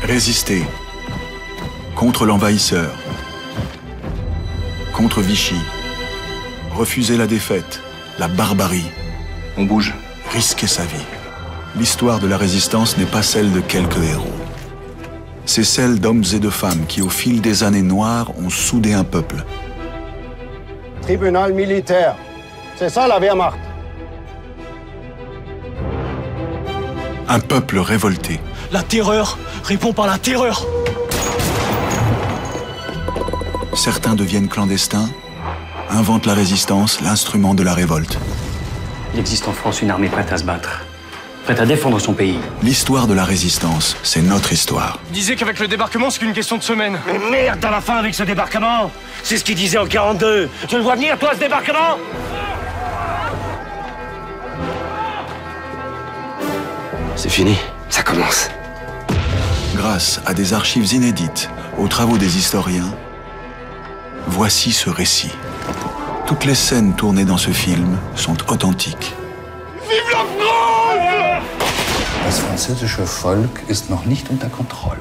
Résister. Contre l'envahisseur. Contre Vichy. Refuser la défaite, la barbarie. On bouge. Risquer sa vie. L'histoire de la résistance n'est pas celle de quelques héros. C'est celle d'hommes et de femmes qui, au fil des années noires, ont soudé un peuple. Tribunal militaire. C'est ça la Wehrmacht. Un peuple révolté. La terreur répond par la terreur. Certains deviennent clandestins, inventent la résistance, l'instrument de la révolte. Il existe en France une armée prête à se battre, prête à défendre son pays. L'histoire de la résistance, c'est notre histoire. Il disait qu'avec le débarquement, c'est qu'une question de semaine. Mais merde à la fin avec ce débarquement. C'est ce qu'il disait en 42. Tu le vois venir, toi, ce débarquement? C'est fini. Ça commence. Grâce à des archives inédites, aux travaux des historiens, voici ce récit. Toutes les scènes tournées dans ce film sont authentiques. Vive la France! Das französische Volk ist noch nicht unter Kontrolle.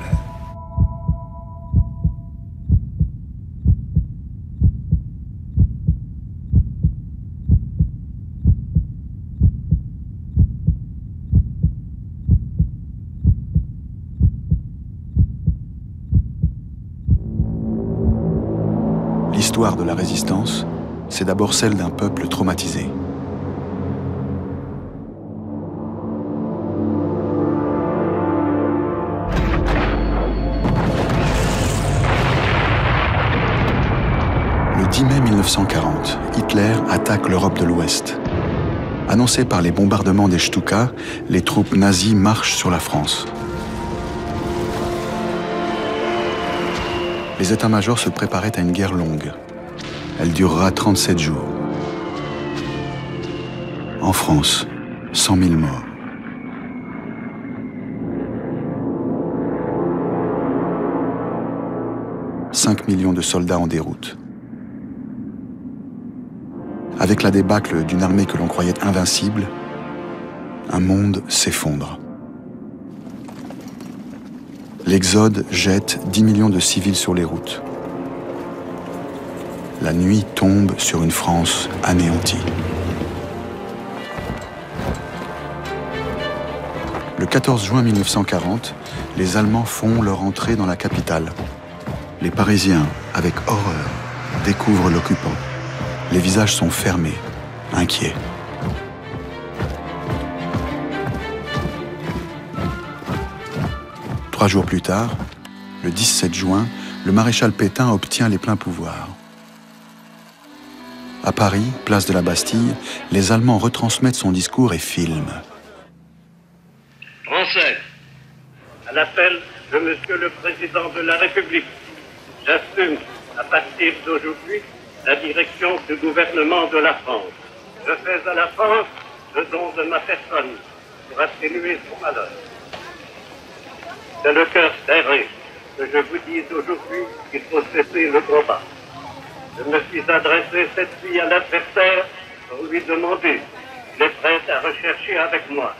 L'histoire de la résistance, c'est d'abord celle d'un peuple traumatisé. Le 10 mai 1940, Hitler attaque l'Europe de l'Ouest. Annoncés par les bombardements des Stuka, les troupes nazies marchent sur la France. Les états-majors se préparaient à une guerre longue. Elle durera 37 jours. En France, 100 000 morts. « 5 millions de soldats en déroute. Avec la débâcle d'une armée que l'on croyait invincible, un monde s'effondre. L'exode jette 10 millions de civils sur les routes. La nuit tombe sur une France anéantie. Le 14 juin 1940, les Allemands font leur entrée dans la capitale. Les Parisiens, avec horreur, découvrent l'occupant. Les visages sont fermés, inquiets. Trois jours plus tard, le 17 juin, le maréchal Pétain obtient les pleins pouvoirs. À Paris, place de la Bastille, les Allemands retransmettent son discours et filment. Français, à l'appel de Monsieur le Président de la République, j'assume à partir d'aujourd'hui la direction du gouvernement de la France. Je fais à la France le don de ma personne pour atténuer son malheur. C'est le cœur serré que je vous dis aujourd'hui qu'il faut cesser le combat. Je me suis adressé cette nuit à l'adversaire pour lui demander s'il est prêt à rechercher avec moi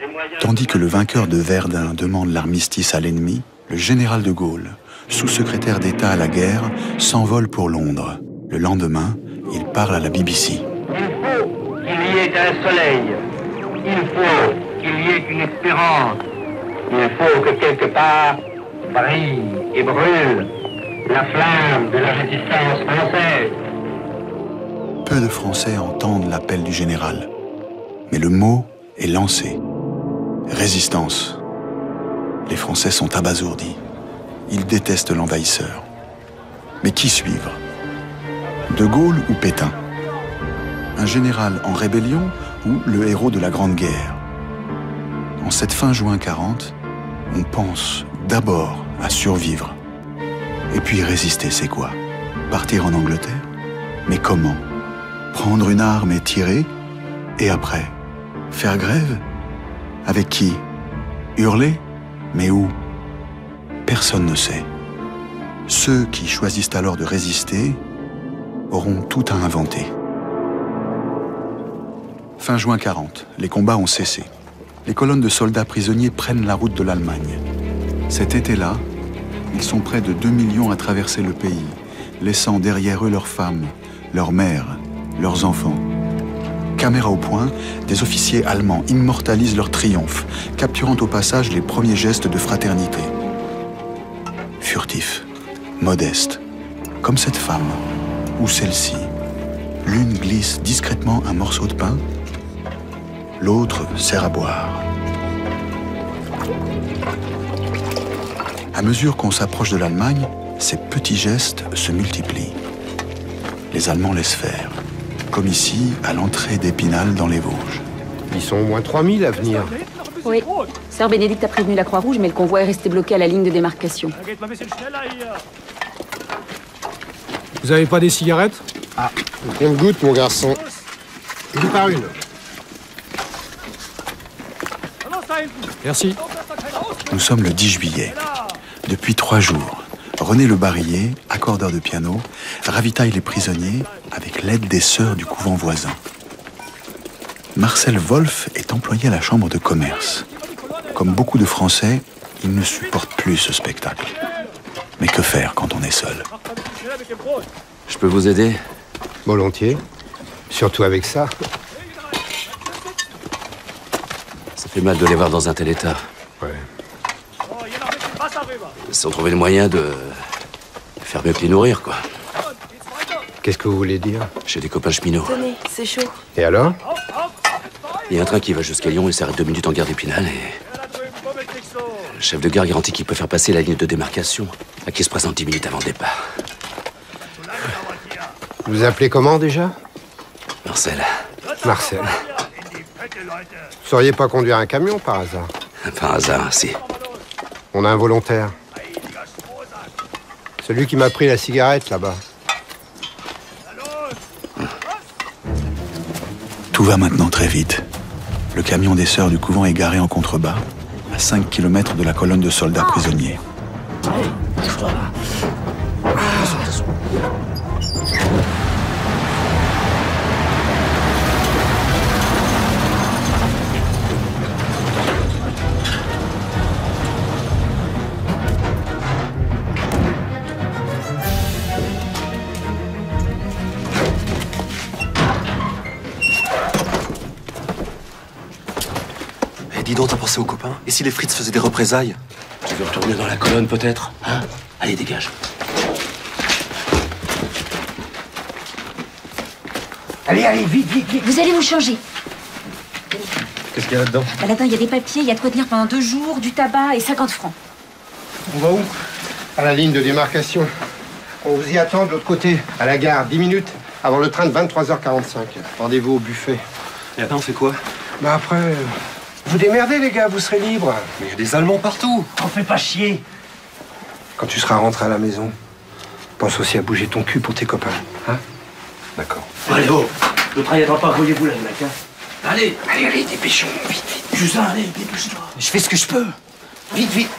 les moyens... Tandis que le vainqueur de Verdun demande l'armistice à l'ennemi, le général de Gaulle, sous-secrétaire d'État à la guerre, s'envole pour Londres. Le lendemain, il parle à la BBC. Il faut qu'il y ait un soleil. Il faut qu'il y ait une espérance. Il faut que quelque part brille et brûle la flamme de la résistance française. Peu de Français entendent l'appel du général. Mais le mot est lancé. Résistance. Les Français sont abasourdis. Ils détestent l'envahisseur. Mais qui suivre? De Gaulle ou Pétain? Un général en rébellion ou le héros de la Grande Guerre? En cette fin juin 40, on pense d'abord à survivre. Et puis résister, c'est quoi? Partir en Angleterre? Mais comment? Prendre une arme et tirer? Et après? Faire grève? Avec qui? Hurler? Mais où? Personne ne sait. Ceux qui choisissent alors de résister auront tout à inventer. Fin juin 40, les combats ont cessé. Les colonnes de soldats prisonniers prennent la route de l'Allemagne. Cet été-là, ils sont près de 2 millions à traverser le pays, laissant derrière eux leurs femmes, leurs mères, leurs enfants. Caméra au point, des officiers allemands immortalisent leur triomphe, capturant au passage les premiers gestes de fraternité. Furtifs, modestes, comme cette femme, ou celle-ci. L'une glisse discrètement un morceau de pain, l'autre sert à boire. À mesure qu'on s'approche de l'Allemagne, ces petits gestes se multiplient. Les Allemands laissent faire, comme ici, à l'entrée d'Épinal dans les Vosges. Ils sont au moins 3000 à venir. Oui. Sœur Bénédicte a prévenu la Croix-Rouge, mais le convoi est resté bloqué à la ligne de démarcation. Vous avez pas des cigarettes? Ah, on goûte, mon garçon. Une par une. Merci. Nous sommes le 10 juillet. Depuis 3 jours, René Le Barillet, accordeur de piano, ravitaille les prisonniers avec l'aide des sœurs du couvent voisin. Marcel Wolf est employé à la chambre de commerce. Comme beaucoup de Français, il ne supporte plus ce spectacle. Mais que faire quand on est seul? Je peux vous aider? Volontiers. Surtout avec ça. Ça fait mal de les voir dans un tel état. Ouais. Sans trouver le moyen de faire mieux que les nourrir, quoi. Qu'est-ce que vous voulez dire? J'ai des copains cheminots. Tenez, c'est chaud. Et alors? Il y a un train qui va jusqu'à Lyon et s'arrête 2 minutes en gare d'Épinal et... Le chef de gare garantit qu'il peut faire passer la ligne de démarcation, à qui se présente 10 minutes avant le départ. Vous appelez comment déjà? Marcel. Marcel. Vous sauriez pas conduire un camion par hasard? Par hasard, si. On a un volontaire. Celui qui m'a pris la cigarette là-bas. Tout va maintenant très vite. Le camion des sœurs du couvent est garé en contrebas, à 5 km de la colonne de soldats prisonniers. Dis donc, t'as pensé aux copains? Et si les frites faisaient des représailles? Tu veux retourner dans la colonne, peut-être? Hein? Allez, dégage. Allez, allez, vite, vite, vite. Vous allez vous changer. Qu'est-ce qu'il y a là-dedans? Là-dedans, il y a des papiers, il y a de quoi tenir pendant 2 jours, du tabac et 50 francs. On va où? À la ligne de démarcation. On vous y attend de l'autre côté, à la gare, 10 minutes avant le train de 23h45. Rendez-vous au buffet. Et après, on fait quoi? Bah après... Vous démerdez, les gars, vous serez libres. Mais il y a des Allemands partout. On fait pas chier. Quand tu seras rentré à la maison, pense aussi à bouger ton cul pour tes copains. Hein? D'accord. Allez, oh. Le train n'attend pas, voyez-vous là, les mecs. Hein. Allez. Allez, allez, dépêchons, vite, vite. Justin, allez, dépêche-toi. Je fais ce que je peux. Vite, vite.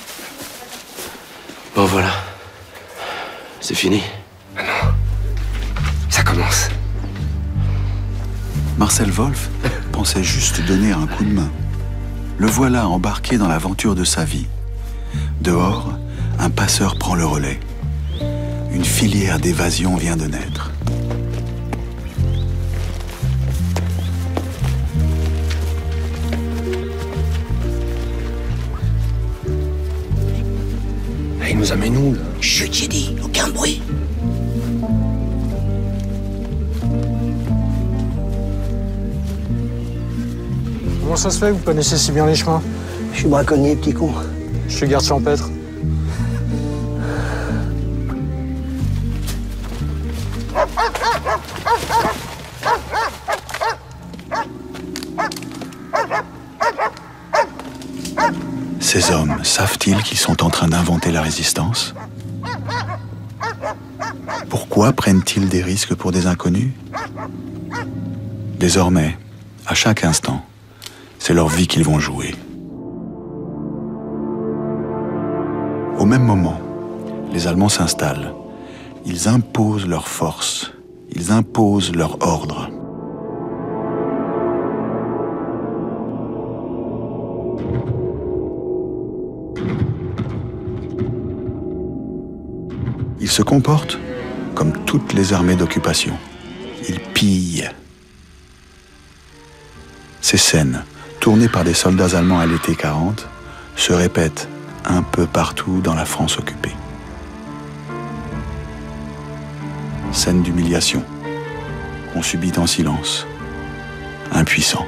Bon, voilà. C'est fini. Ah non. Ça commence. Marcel Wolf pensait juste donner un coup de main. Le voilà embarqué dans l'aventure de sa vie. Dehors, un passeur prend le relais. Une filière d'évasion vient de naître. Il nous amène où, là? Chut, j'ai dit, aucun bruit. Comment ça se fait que vous connaissez si bien les chemins? Je suis braconnier, petit con. Je suis garde champêtre. Ces hommes savent-ils qu'ils sont en train d'inventer la résistance? Pourquoi prennent-ils des risques pour des inconnus? Désormais, à chaque instant, c'est leur vie qu'ils vont jouer. Au même moment, les Allemands s'installent. Ils imposent leur force. Ils imposent leur ordre. se comportent comme toutes les armées d'occupation. Ils pillent. Ces scènes, tournées par des soldats allemands à l'été 40, se répètent un peu partout dans la France occupée. Scène d'humiliation, qu'on subit en silence, impuissant.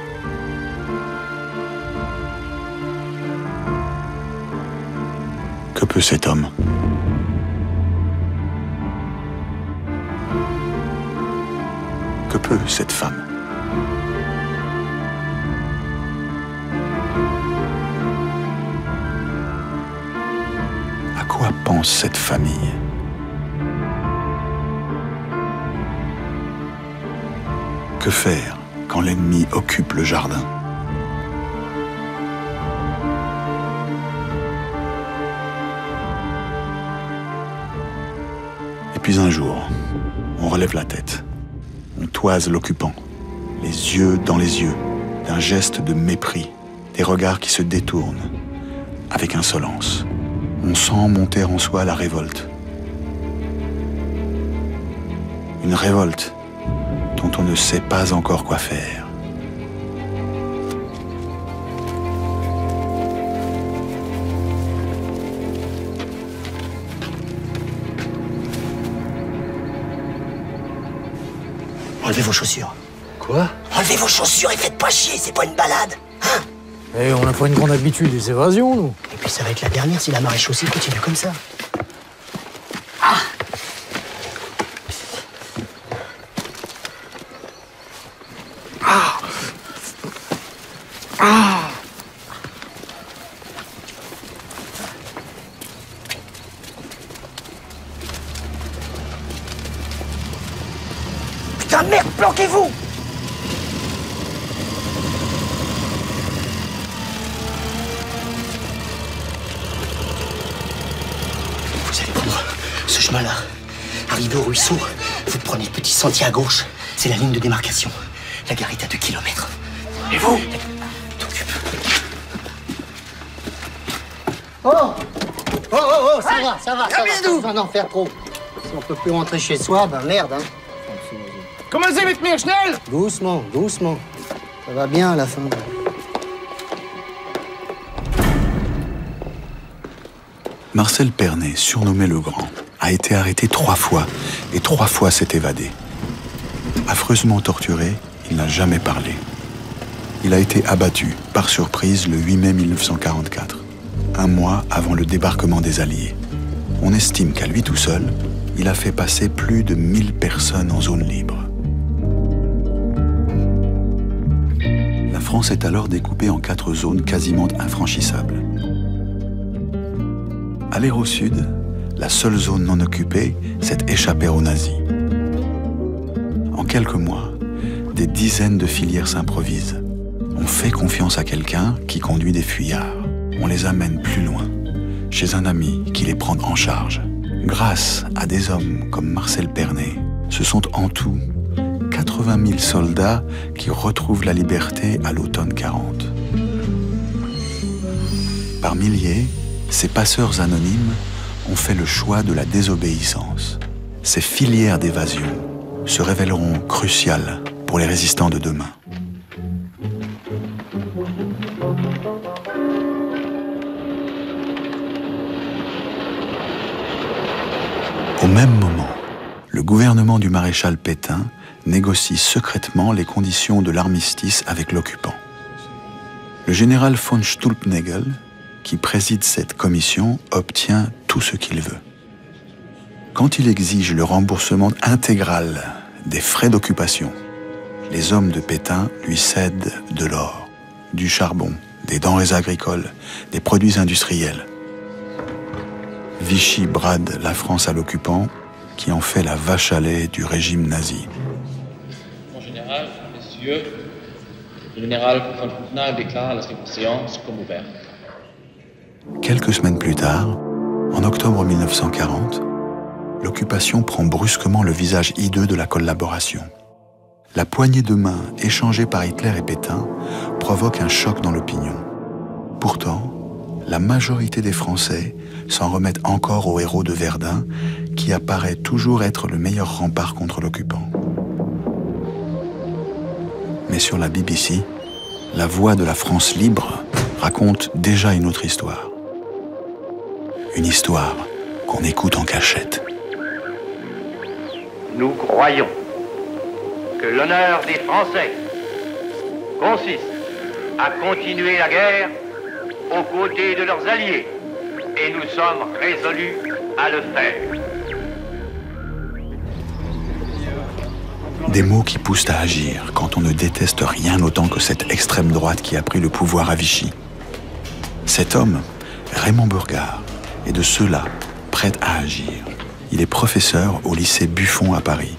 Que peut cet homme? Que peut cette femme? À quoi pense cette famille? Que faire quand l'ennemi occupe le jardin? Et puis un jour, on relève la tête. On toise l'occupant, les yeux dans les yeux, d'un geste de mépris, des regards qui se détournent, avec insolence. On sent monter en soi la révolte. Une révolte dont on ne sait pas encore quoi faire. Enlevez vos chaussures. Quoi? Enlevez vos chaussures et faites pas chier, c'est pas une balade. Hein? Eh, on n'a pas une grande habitude des évasions, nous. Et puis ça va être la dernière si la maréchaussée continue comme ça. Putain de merde, planquez-vous! Vous allez prendre ce chemin-là. Arrivé au ruisseau, vous prenez le petit sentier à gauche. C'est la ligne de démarcation. La gare est à 2 km. Et vous? T'occupes. Oh! Oh, oh, oh, ça va, ça va. Pas besoin d'en faire trop. Si on peut plus rentrer chez soi, ben merde, hein. Commencez mit mir, schnell! Doucement, doucement. Ça va bien à la fin. Marcel Pernet, surnommé le Grand, a été arrêté 3 fois et 3 fois s'est évadé. Affreusement torturé, il n'a jamais parlé. Il a été abattu par surprise le 8 mai 1944, un mois avant le débarquement des Alliés. On estime qu'à lui tout seul, il a fait passer plus de 1000 personnes en zone libre. La France est alors découpée en 4 zones quasiment infranchissables. Aller au sud, la seule zone non occupée, c'est échapper aux nazis. En quelques mois, des dizaines de filières s'improvisent. On fait confiance à quelqu'un qui conduit des fuyards. On les amène plus loin, chez un ami qui les prend en charge. Grâce à des hommes comme Marcel Pernet, ce sont en tout 80 000 soldats qui retrouvent la liberté à l'automne 40. Par milliers, ces passeurs anonymes ont fait le choix de la désobéissance. Ces filières d'évasion se révéleront cruciales pour les résistants de demain. Au même moment, le gouvernement du maréchal Pétain négocie secrètement les conditions de l'armistice avec l'occupant. Le général von Stülpnagel, qui préside cette commission, obtient tout ce qu'il veut. Quand il exige le remboursement intégral des frais d'occupation, les hommes de Pétain lui cèdent de l'or, du charbon, des denrées agricoles, des produits industriels. Vichy brade la France à l'occupant, qui en fait la vache à lait du régime nazi. Mon général, messieurs, le général von Fontenay déclare la séance comme ouverte. Quelques semaines plus tard, en octobre 1940, l'occupation prend brusquement le visage hideux de la collaboration. La poignée de main échangée par Hitler et Pétain provoque un choc dans l'opinion. Pourtant, la majorité des Français s'en remettent encore au héros de Verdun, qui apparaît toujours être le meilleur rempart contre l'occupant. Mais sur la BBC, la voix de la France libre raconte déjà une autre histoire. Une histoire qu'on écoute en cachette. Nous croyons que l'honneur des Français consiste à continuer la guerre aux côtés de leurs alliés, et nous sommes résolus à le faire. Des mots qui poussent à agir quand on ne déteste rien autant que cette extrême droite qui a pris le pouvoir à Vichy. Cet homme, Raymond Burgard, est de ceux-là, prêt à agir. Il est professeur au lycée Buffon à Paris.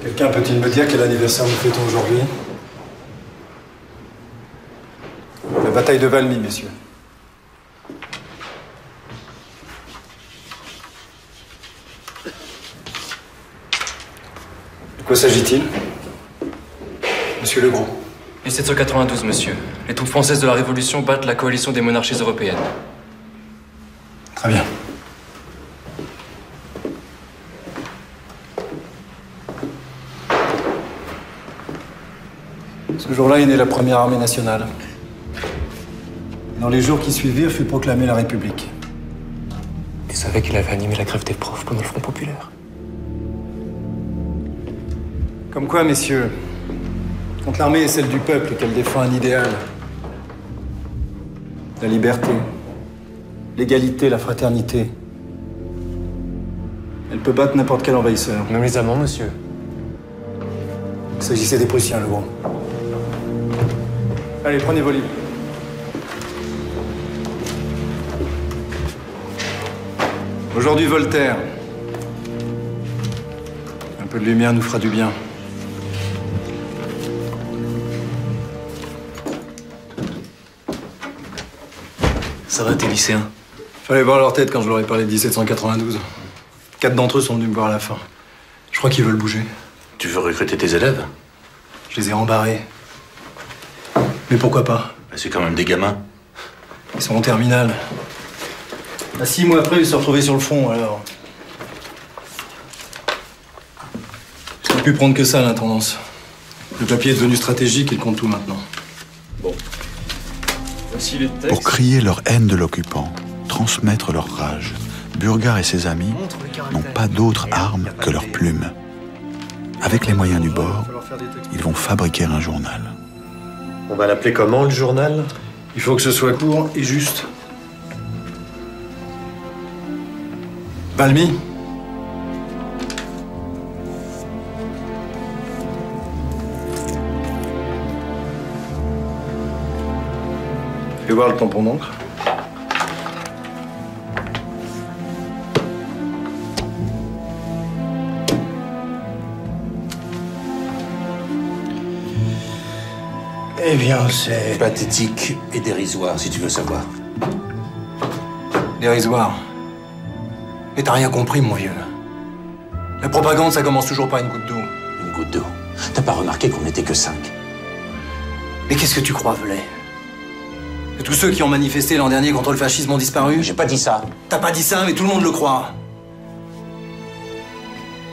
Quelqu'un peut-il me dire quel anniversaire nous fêtons aujourd'hui? La bataille de Valmy, messieurs. De quoi s'agit-il? Monsieur Legros. 1792, monsieur. Les troupes françaises de la Révolution battent la coalition des monarchies européennes. Très bien. Ce jour-là est née la première armée nationale. Dans les jours qui suivirent fut proclamée la République. Tu savais qu'il avait animé la grève des profs pendant le Front populaire? Comme quoi, messieurs, quand l'armée est celle du peuple et qu'elle défend un idéal, la liberté, l'égalité, la fraternité, elle peut battre n'importe quel envahisseur. Même les Allemands, monsieur. Il s'agissait des Prussiens, Legros. Allez, prenez vos livres. Aujourd'hui, Voltaire. Un peu de lumière nous fera du bien. Ça va, tes lycéens? Fallait voir leur tête quand je leur ai parlé de 1792. 4 d'entre eux sont venus me voir à la fin. Je crois qu'ils veulent bouger. Tu veux recruter tes élèves? Je les ai embarrés. Mais pourquoi pas? C'est quand même des gamins. Ils sont en terminale. 6 mois après, ils se sont retrouvés sur le front, alors. Ils n'ont pu prendre que ça, l'intendance. Le papier est devenu stratégique, ils comptent tout maintenant. Bon. Voici les textes. Pour crier leur haine de l'occupant, transmettre leur rage, Burgard et ses amis n'ont pas d'autre arme que leurs plumes. Avec les moyens du bord, ils vont fabriquer un journal. On va l'appeler comment, le journal? Il faut que ce soit court et juste. Valmy. Fais voir le tampon d'encre. Eh bien, c'est... Pathétique et dérisoire, si tu veux savoir. Dérisoire. Mais t'as rien compris, mon vieux. La propagande, ça commence toujours par une goutte d'eau. Une goutte d'eau? T'as pas remarqué qu'on n'était que 5? Mais qu'est-ce que tu crois, Velay? Et tous ceux qui ont manifesté l'an dernier contre le fascisme ont disparu? J'ai pas dit ça. T'as pas dit ça, mais tout le monde le croit.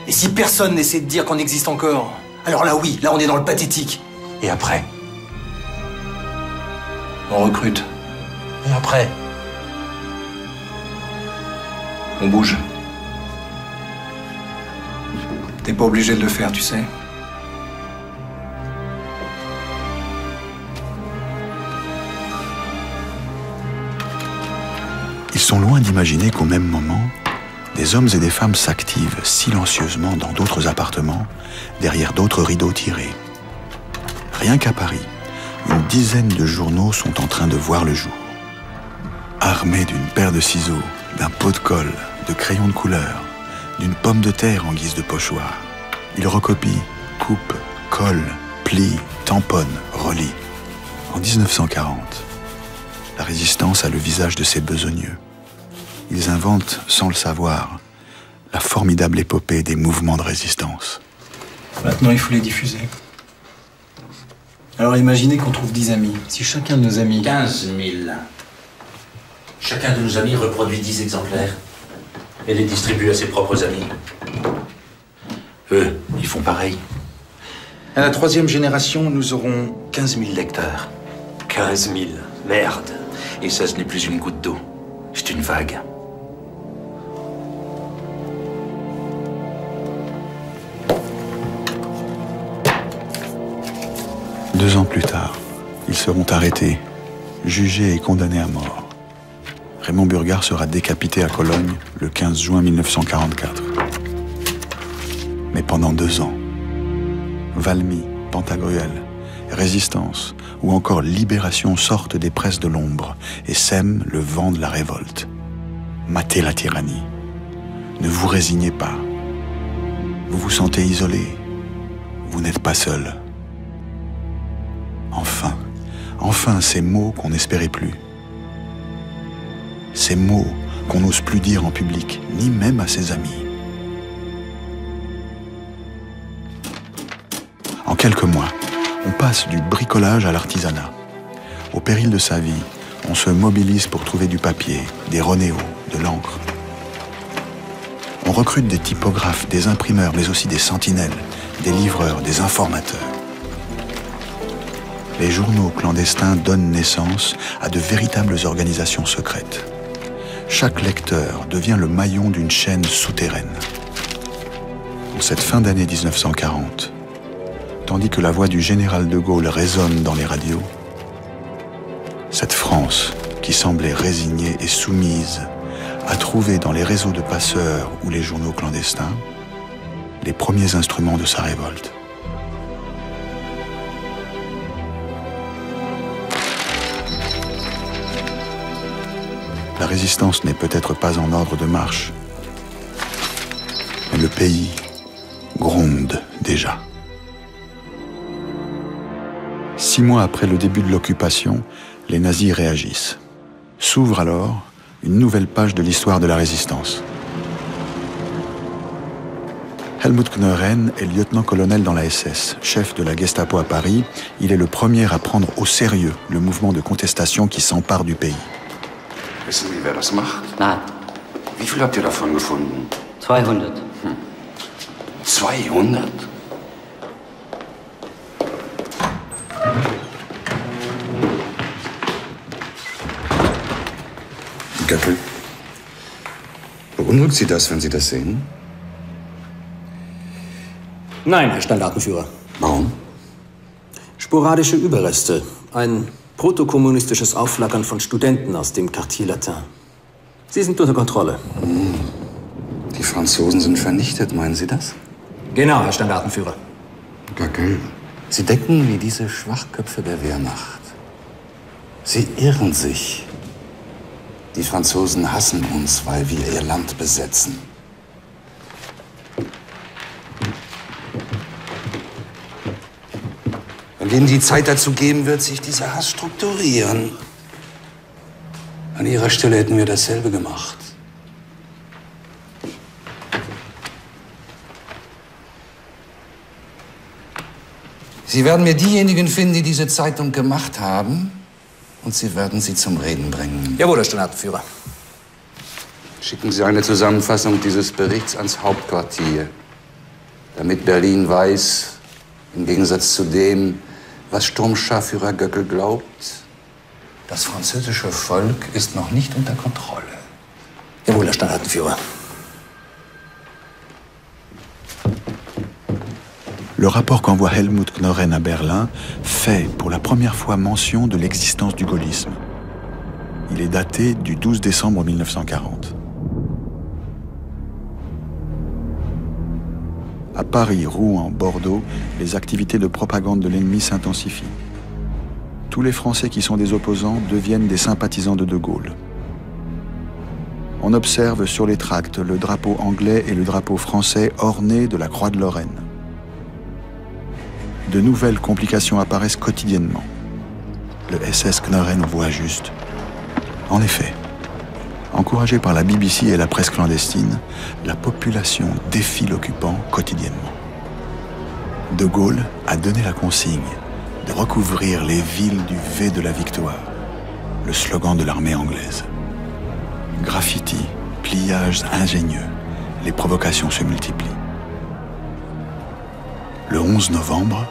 Et si personne n'essaie de dire qu'on existe encore, alors là oui, là on est dans le pathétique. Et après? On recrute. Et après? On bouge. T'es pas obligé de le faire, tu sais. Ils sont loin d'imaginer qu'au même moment, des hommes et des femmes s'activent silencieusement dans d'autres appartements, derrière d'autres rideaux tirés. Rien qu'à Paris, une dizaine de journaux sont en train de voir le jour. Armés d'une paire de ciseaux, d'un pot de colle, de crayons de couleur, d'une pomme de terre en guise de pochoir, ils recopient, coupent, collent, plient, tamponnent, relient. En 1940, la résistance a le visage de ses besogneux. Ils inventent, sans le savoir, la formidable épopée des mouvements de résistance. Maintenant, il faut les diffuser. Alors imaginez qu'on trouve 10 amis. Si chacun de nos amis... 15 000. Chacun de nos amis reproduit 10 exemplaires et les distribue à ses propres amis. Eux, ils font pareil. À la 3e génération, nous aurons 15 000 lecteurs. 15 000, merde. Et ça, ce n'est plus une goutte d'eau. C'est une vague. Deux ans plus tard, ils seront arrêtés, jugés et condamnés à mort. Raymond Burgard sera décapité à Cologne le 15 juin 1944. Mais pendant 2 ans, Valmy, Pantagruel, Résistance ou encore Libération sortent des presses de l'ombre et sèment le vent de la révolte. Matez la tyrannie. Ne vous résignez pas. Vous vous sentez isolé. Vous n'êtes pas seul. Enfin ces mots qu'on n'espérait plus. Ces mots qu'on n'ose plus dire en public, ni même à ses amis. En quelques mois, on passe du bricolage à l'artisanat. Au péril de sa vie, on se mobilise pour trouver du papier, des ronéos, de l'encre. On recrute des typographes, des imprimeurs, mais aussi des sentinelles, des livreurs, des informateurs. Les journaux clandestins donnent naissance à de véritables organisations secrètes. Chaque lecteur devient le maillon d'une chaîne souterraine. En cette fin d'année 1940, tandis que la voix du général de Gaulle résonne dans les radios, cette France, qui semblait résignée et soumise, a trouvé dans les réseaux de passeurs ou les journaux clandestins les premiers instruments de sa révolte. La résistance n'est peut-être pas en ordre de marche, mais le pays gronde déjà. 6 mois après le début de l'occupation, les nazis réagissent. S'ouvre alors une nouvelle page de l'histoire de la résistance. Helmut Knörren est lieutenant-colonel dans la SS, chef de la Gestapo à Paris. Il est le premier à prendre au sérieux le mouvement de contestation qui s'empare du pays. Wissen Sie, wer das macht? Nein. Wie viel habt ihr davon gefunden? 200. 200? Göppel, beunruhigt Sie das, wenn Sie das sehen? Nein, Herr Standartenführer. Warum? Sporadische Überreste. Ein protokommunistisches Aufflackern von Studenten aus dem Quartier Latin. Sie sind unter Kontrolle. Die Franzosen sind vernichtet, meinen Sie das? Genau, Herr Standartenführer. Göckel, Sie denken wie diese Schwachköpfe der Wehrmacht. Sie irren sich. Die Franzosen hassen uns, weil wir ihr Land besetzen. Wenn wir ihnen die Zeit dazu geben, wird sich dieser Hass strukturieren. An Ihrer Stelle hätten wir dasselbe gemacht. Sie werden mir diejenigen finden, die diese Zeitung gemacht haben, und Sie werden sie zum Reden bringen. Jawohl, Herr Standartenführer. Schicken Sie eine Zusammenfassung dieses Berichts ans Hauptquartier, damit Berlin weiß, im Gegensatz zu dem, was Sturmscharführer Göckel glaubt, das französische Volk ist noch nicht unter Kontrolle. Jawohl, Herr Standartenführer. Le rapport qu'envoie Helmut Knörren à Berlin fait pour la première fois mention de l'existence du gaullisme. Il est daté du 12 décembre 1940. À Paris, Rouen, Bordeaux, les activités de propagande de l'ennemi s'intensifient. Tous les Français qui sont des opposants deviennent des sympathisants de De Gaulle. On observe sur les tracts le drapeau anglais et le drapeau français ornés de la croix de Lorraine. De nouvelles complications apparaissent quotidiennement. Le SS Knörren voit juste. En effet, encouragé par la BBC et la presse clandestine, la population défie l'occupant quotidiennement. De Gaulle a donné la consigne de recouvrir les villes du V de la victoire, le slogan de l'armée anglaise. Graffiti, pliages ingénieux, les provocations se multiplient. Le 11 novembre,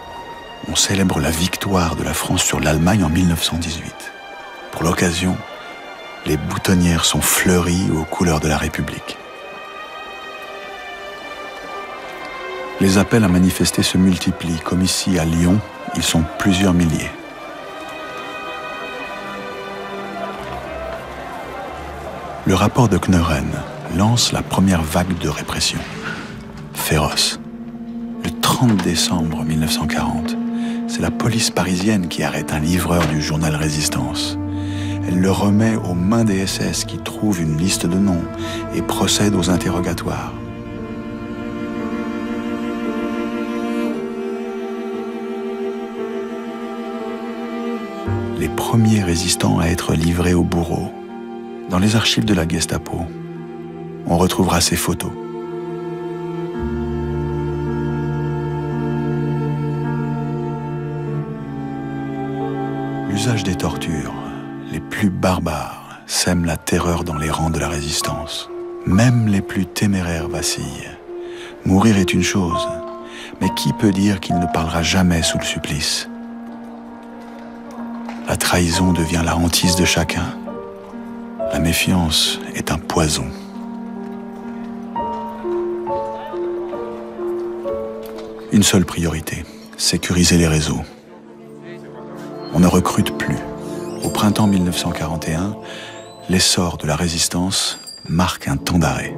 on célèbre la victoire de la France sur l'Allemagne en 1918. Pour l'occasion, les boutonnières sont fleuries aux couleurs de la République. Les appels à manifester se multiplient, comme ici à Lyon, ils sont plusieurs milliers. Le rapport de Kneuren lance la première vague de répression, féroce. Le 30 décembre 1940, c'est la police parisienne qui arrête un livreur du journal Résistance. Elle le remet aux mains des SS qui trouvent une liste de noms et procèdent aux interrogatoires. Les premiers résistants à être livrés au bourreau. Dans les archives de la Gestapo, on retrouvera ces photos. L'usage des tortures, les plus barbares, sème la terreur dans les rangs de la résistance. Même les plus téméraires vacillent. Mourir est une chose, mais qui peut dire qu'il ne parlera jamais sous le supplice? La trahison devient la hantise de chacun. La méfiance est un poison. Une seule priorité, sécuriser les réseaux. On ne recrute plus. Au printemps 1941, l'essor de la résistance marque un temps d'arrêt.